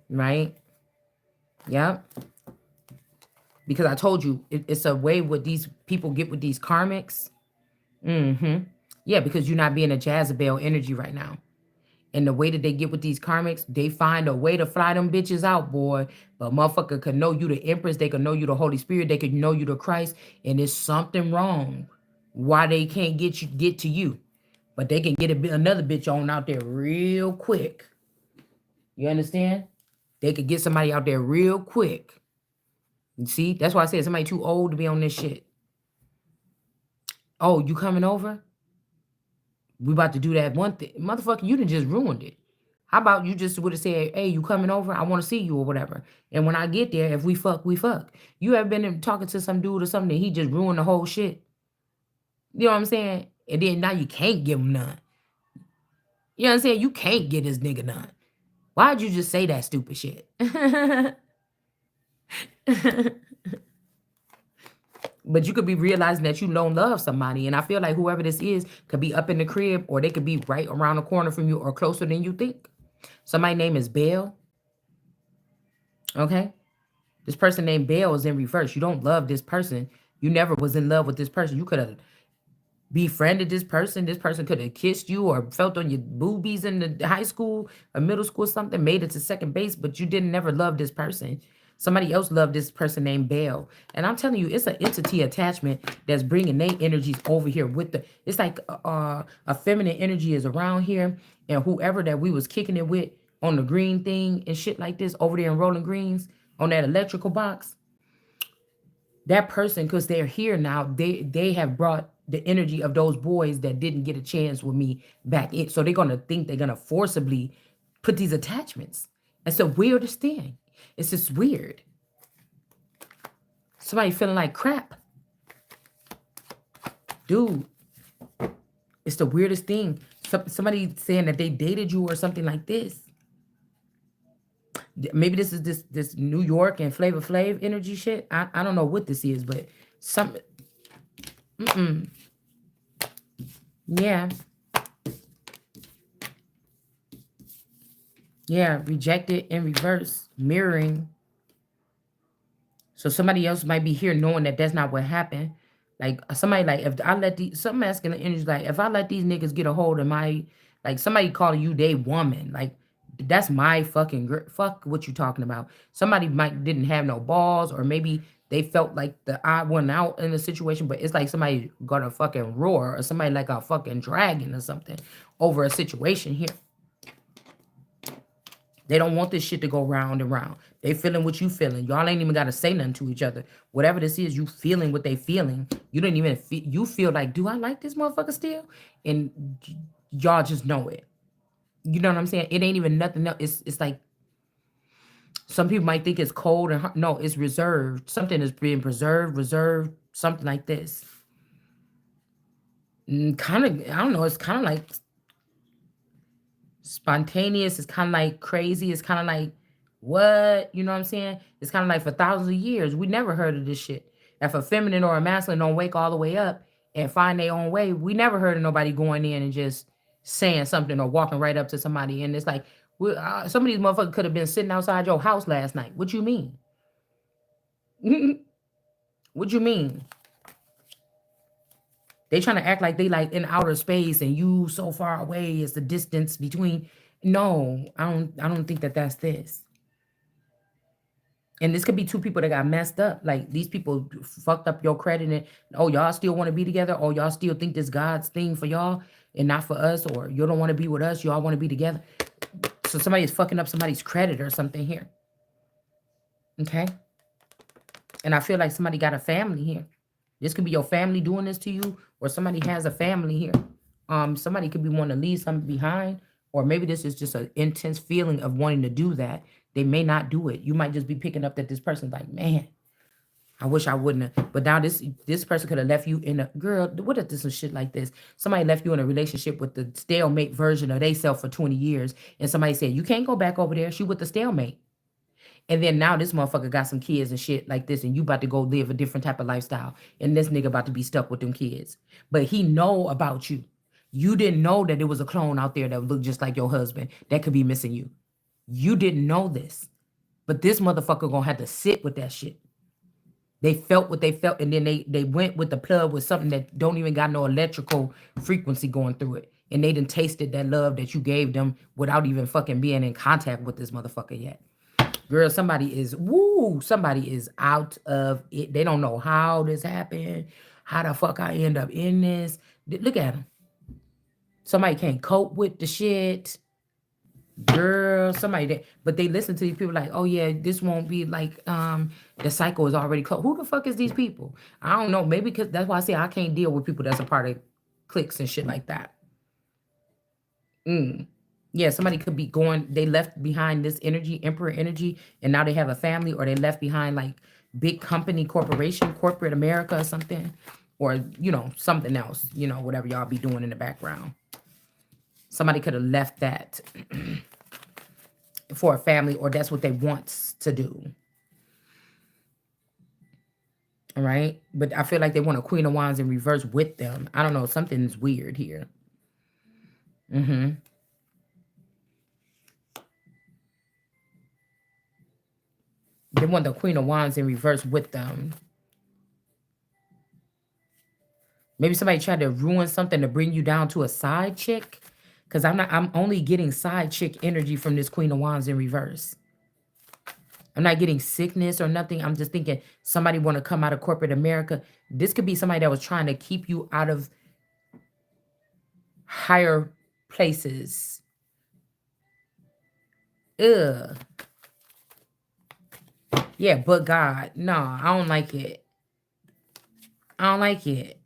Right? Yep. Because I told you, it's a way what these people get with these karmics. Mm-hmm. Yeah, because you're not being a Jezebel energy right now. And the way that they get with these karmics, they find a way to fly them bitches out, boy. But motherfucker could know you the Empress, they could know you the Holy Spirit, they could know you the Christ, and there's something wrong. Why they can't get to you, but they can get another bitch on out there real quick. You understand? They could get somebody out there real quick. You see, that's why I said somebody too old to be on this shit. Oh, you coming over? We about to do that one thing. Motherfucker, you done just ruined it. How about you just would have said, hey, you coming over? I want to see you or whatever. And when I get there, if we fuck, we fuck. You have been talking to some dude or something, and he just ruined the whole shit. You know what I'm saying? And then now you can't give him none. You know what I'm saying? You can't get this nigga none. Why'd you just say that stupid shit? But you could be realizing that you don't love somebody. And I feel like whoever this is could be up in the crib, or they could be right around the corner from you or closer than you think. Somebody's name is Belle. Okay? This person named Belle is in reverse. You don't love this person. You never was in love with this person. You could have befriended this person. This person could have kissed you or felt on your boobies in the high school or middle school or something, made it to second base, but you didn't never love this person. Somebody else loved this person named Belle. And I'm telling you, it's an entity attachment that's bringing their energies over here with the, it's like a feminine energy is around here, and whoever that we was kicking it with on the green thing and shit like this over there in Rolling Greens on that electrical box, that person, because they're here now, they have brought the energy of those boys that didn't get a chance with me back in. So they're gonna think they're gonna forcibly put these attachments. It's the weirdest thing. It's just weird. Somebody feeling like crap. Dude, it's the weirdest thing. Somebody saying that they dated you or something like this. Maybe this is this New York and Flavor Flav energy shit. I don't know what this is, but some yeah. Yeah, rejected in reverse, mirroring. So somebody else might be here knowing that that's not what happened. Like somebody like if I let these some masculine energy, like if I let these niggas get a hold of my, like somebody calling you they woman, like that's my fucking fuck what you talking about. Somebody might didn't have no balls, or maybe they felt like the odd one out in the situation, but it's like somebody got a fucking roar, or somebody like a fucking dragon or something over a situation here. They don't want this shit to go round and round. They feeling what you feeling. Y'all ain't even got to say nothing to each other. Whatever this is, you feeling what they feeling. You don't even feel, you feel like, do I like this motherfucker still? And y'all just know it. You know what I'm saying? It ain't even nothing else. It's like some people might think it's cold and no, it's reserved. Something is being preserved, reserved, something like this. Kind of, I don't know. It's kind of like spontaneous. It's kind of like crazy. It's kind of like what, you know what I'm saying? It's kind of like for thousands of years we never heard of this shit. If a feminine or a masculine don't wake all the way up and find their own way, we never heard of nobody going in and just saying something or walking right up to somebody. And it's like some of these motherfuckers could have been sitting outside your house last night. What you mean? What you mean? They trying to act like they like in outer space and you so far away is the distance between. No, I don't think that that's this. And this could be two people that got messed up. Like these people fucked up your credit and oh, y'all still want to be together, or y'all still think this God's thing for y'all and not for us, or you don't want to be with us, y'all want to be together. So somebody is fucking up somebody's credit or something here. Okay. And I feel like somebody got a family here. This could be your family doing this to you, or somebody has a family here. Somebody could be wanting to leave something behind, or maybe this is just an intense feeling of wanting to do that. They may not do it. You might just be picking up that this person's like, man, I wish I wouldn't have. But now this person could have left you in a girl. What if this is shit like this? Somebody left you in a relationship with the stalemate version of they self for 20 years, and somebody said you can't go back over there. She with the stalemate. And then now this motherfucker got some kids and shit like this, and you about to go live a different type of lifestyle. And this nigga about to be stuck with them kids. But he know about you. You didn't know that there was a clone out there that looked just like your husband that could be missing you. You didn't know this. But this motherfucker gonna have to sit with that shit. They felt what they felt, and then they went with the plug with something that don't even got no electrical frequency going through it. And they done tasted that love that you gave them without even fucking being in contact with this motherfucker yet. Girl, somebody is out of it. They don't know how this happened, how the fuck I end up in this. Look at them. Somebody can't cope with the shit. Girl, somebody that, but they listen to these people like, oh yeah, this won't be like the cycle is already closed. Who the fuck is these people? I don't know. Maybe because that's why I say I can't deal with people that's a part of cliques and shit like that. Yeah, somebody could be going, they left behind this energy, emperor energy, and now they have a family, or they left behind like big company, corporation, corporate America or something, or something else, whatever y'all be doing in the background. Somebody could have left that for a family, or that's what they want to do. All right. But I feel like they want a Queen of Wands in reverse with them. I don't know. Something's weird here. They want the Queen of Wands in reverse with them. Maybe somebody tried to ruin something to bring you down to a side chick. Because I'm only getting side chick energy from this Queen of Wands in reverse. I'm not getting sickness or nothing. I'm just thinking somebody want to come out of corporate America. This could be somebody that was trying to keep you out of higher places. Ugh. Yeah, but God. No, I don't like it. I don't like it.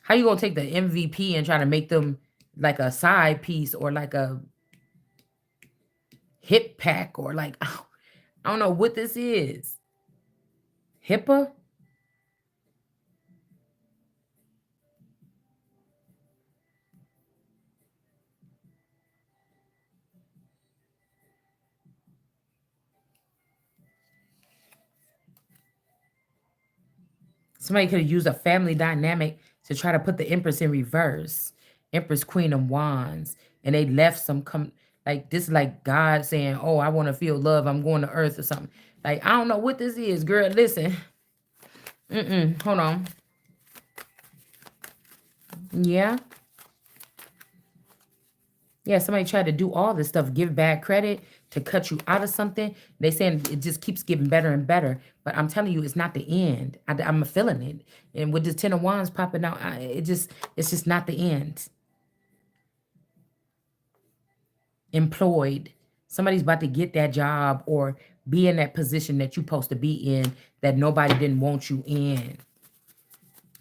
How you gonna take the MVP and try to make them like a side piece or like a hip pack or like, I don't know what this is. HIPAA? Somebody could have used a family dynamic to try to put the Empress in reverse. Empress, Queen of Wands. And they left some, like, this is like God saying, oh, I want to feel love. I'm going to earth or something. Like, I don't know what this is, girl. Listen. Hold on. Yeah. Yeah, somebody tried to do all this stuff, give bad credit to cut you out of something. They saying it just keeps getting better and better. But I'm telling you, it's not the end. I'm feeling it. And with this 10 of Wands popping out, it's just not the end. Employed. Somebody's about to get that job or be in that position that you're supposed to be in that nobody didn't want you in.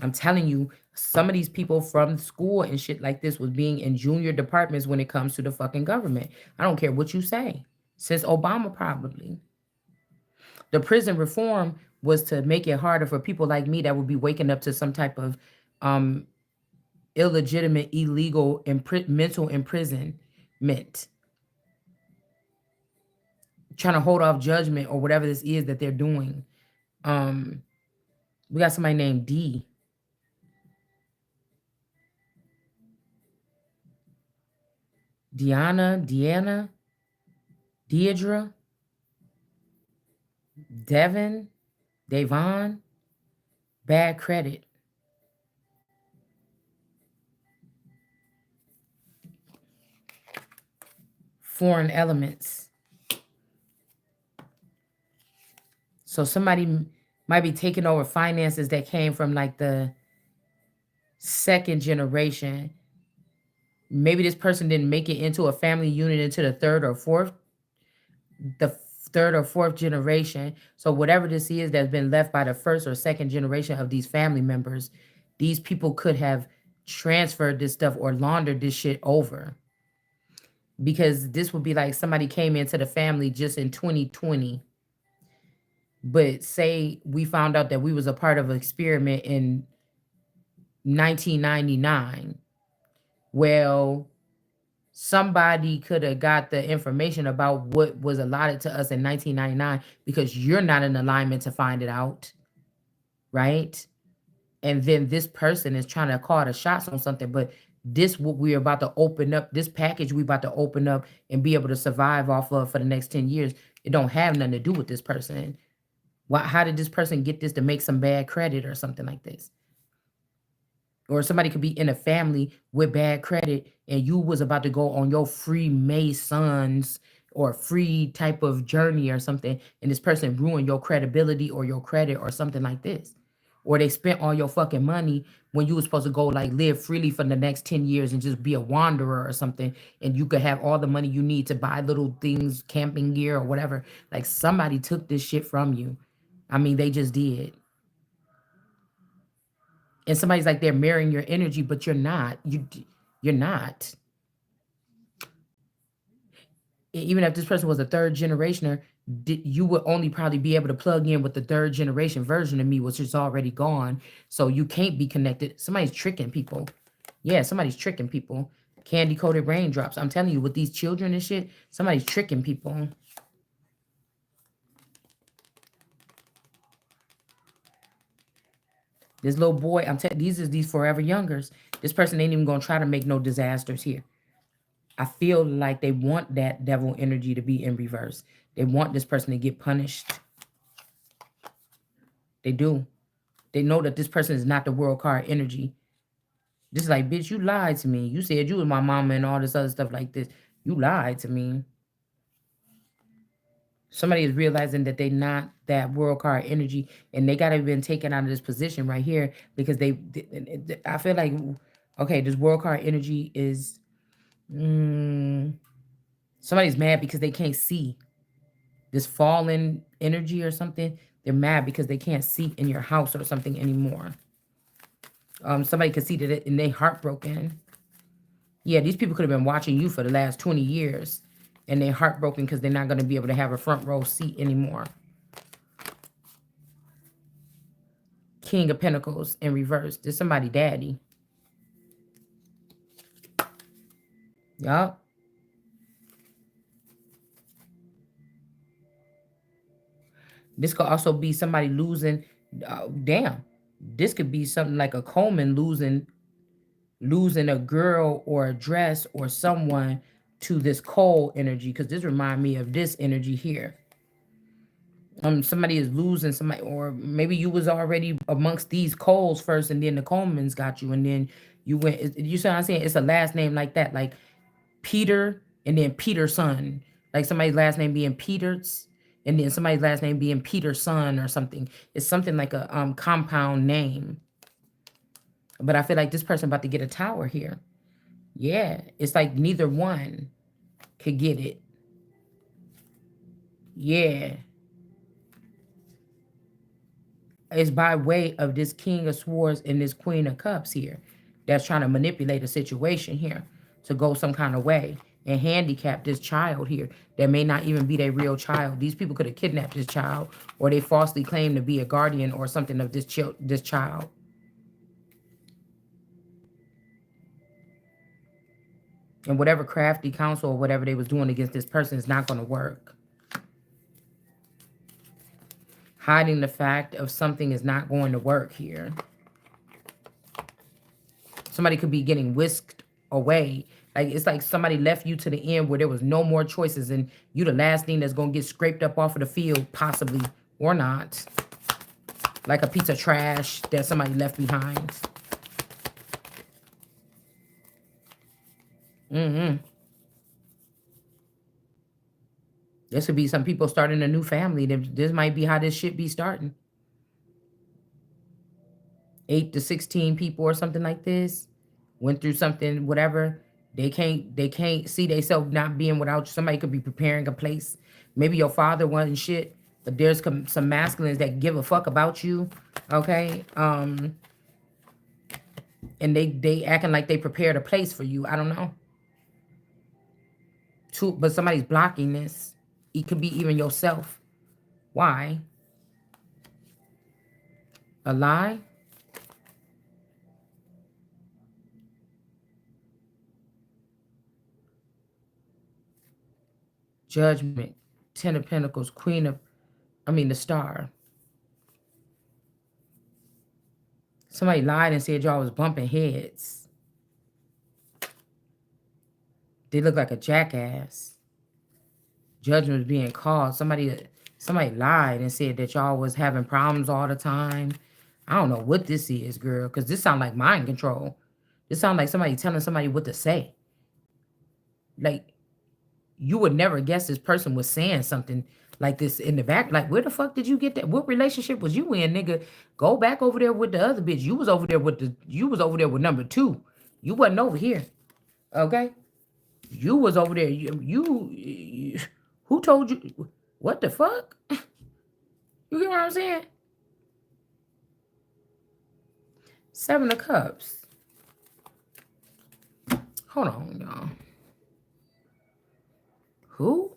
I'm telling you, some of these people from school and shit like this was being in junior departments when it comes to the fucking government. I don't care what you say. Since Obama, probably. The prison reform was to make it harder for people like me that would be waking up to some type of illegitimate, illegal, mental imprisonment. Trying to hold off judgment or whatever this is that they're doing. We got somebody named D. Deanna, Deidre, Devon, bad credit. Foreign elements. So somebody might be taking over finances that came from like the second generation. Maybe this person didn't make it into a family unit into the third or fourth generation. So whatever this is that's been left by the first or second generation of these family members, these people could have transferred this stuff or laundered this shit over. Because this would be like somebody came into the family just in 2020. But say we found out that we was a part of an experiment in 1999. Well, Somebody could have got the information about what was allotted to us in 1999 because you're not in alignment to find it out, right? And then this person is trying to call the shots on something, but this what we're about to open up, this package we about to open up and be able to survive off of for the next 10 years, it don't have nothing to do with this person. Why, how did this person get this to make some bad credit or something like this? Or somebody could be in a family with bad credit and you was about to go on your free Masons or free type of journey or something, and this person ruined your credibility or your credit or something like this. Or they spent all your fucking money when you were supposed to go like live freely for the next 10 years and just be a wanderer or something, and you could have all the money you need to buy little things, camping gear or whatever. Like somebody took this shit from you. I mean, they just did. And somebody's like they're mirroring your energy, but you're not. You're not. Even if this person was a third generationer, you would only probably be able to plug in with the third generation version of me, which is already gone. So you can't be connected. Somebody's tricking people. Yeah, somebody's tricking people. Candy coated raindrops. I'm telling you, with these children and shit, somebody's tricking people. This little boy, I'm telling these forever youngers. This person ain't even gonna try to make no disasters here. I feel like they want that devil energy to be in reverse. They want this person to get punished. They do. They know that this person is not the world card energy. Just like, bitch, you lied to me. You said you was my mama and all this other stuff like this. You lied to me. Somebody is realizing that they not that world card energy, and they gotta been taken out of this position right here because I feel like, okay, this world card energy is somebody's mad because they can't see this fallen energy or something. They're mad because they can't see in your house or something anymore. Somebody could see that and they heartbroken. Yeah, these people could have been watching you for the last 20 years and they're heartbroken because they're not going to be able to have a front row seat anymore. King of Pentacles in reverse. There's somebody daddy. Yup. This could also be somebody losing. Damn. This could be something like a Coleman losing a girl or a dress or someone to this coal energy, because this remind me of this energy here. Somebody is losing somebody, or maybe you was already amongst these Coles first and then the Colemans got you and then you went. You see what I'm saying? It's a last name like that, like Peter and then Peterson, like somebody's last name being Peters and then somebody's last name being Peterson or something. It's something like a compound name. But I feel like this person about to get a tower here. Yeah, it's like neither one could get it. Yeah. It's by way of this King of Swords and this Queen of Cups here that's trying to manipulate a situation here to go some kind of way and handicap this child here that may not even be their real child. These people could have kidnapped this child, or they falsely claim to be a guardian or something of this child. And whatever crafty counsel or whatever they was doing against this person is not going to work. Hiding the fact of something is not going to work here. Somebody could be getting whisked away. Like it's like somebody left you to the end where there was no more choices and you the last thing that's going to get scraped up off of the field, possibly, or not. Like a piece of trash that somebody left behind. This could be some people starting a new family. This might be how this shit be starting. 8 to 16 people or something like this went through something, whatever. They can't see themselves not being without you. Somebody could be preparing a place. Maybe your father wasn't shit, but there's some masculines that give a fuck about you. Okay. And they acting like they prepared a place for you. I don't know. But somebody's blocking this. It could be even yourself. Why? A lie? Judgment, Ten of Pentacles, the Star. Somebody lied and said y'all was bumping heads. They look like a jackass. Judgment was being called. Somebody lied and said that y'all was having problems all the time. I don't know what this is, girl, because this sounds like mind control. This sounds like somebody telling somebody what to say. Like, you would never guess this person was saying something like this in the back. Like, where the fuck did you get that? What relationship was you in, nigga? Go back over there with the other bitch. You was over there with number 2. You wasn't over here. Okay? You was over there. Who told you? What the fuck? You get what I'm saying? 7 of Cups. Hold on, y'all. Who?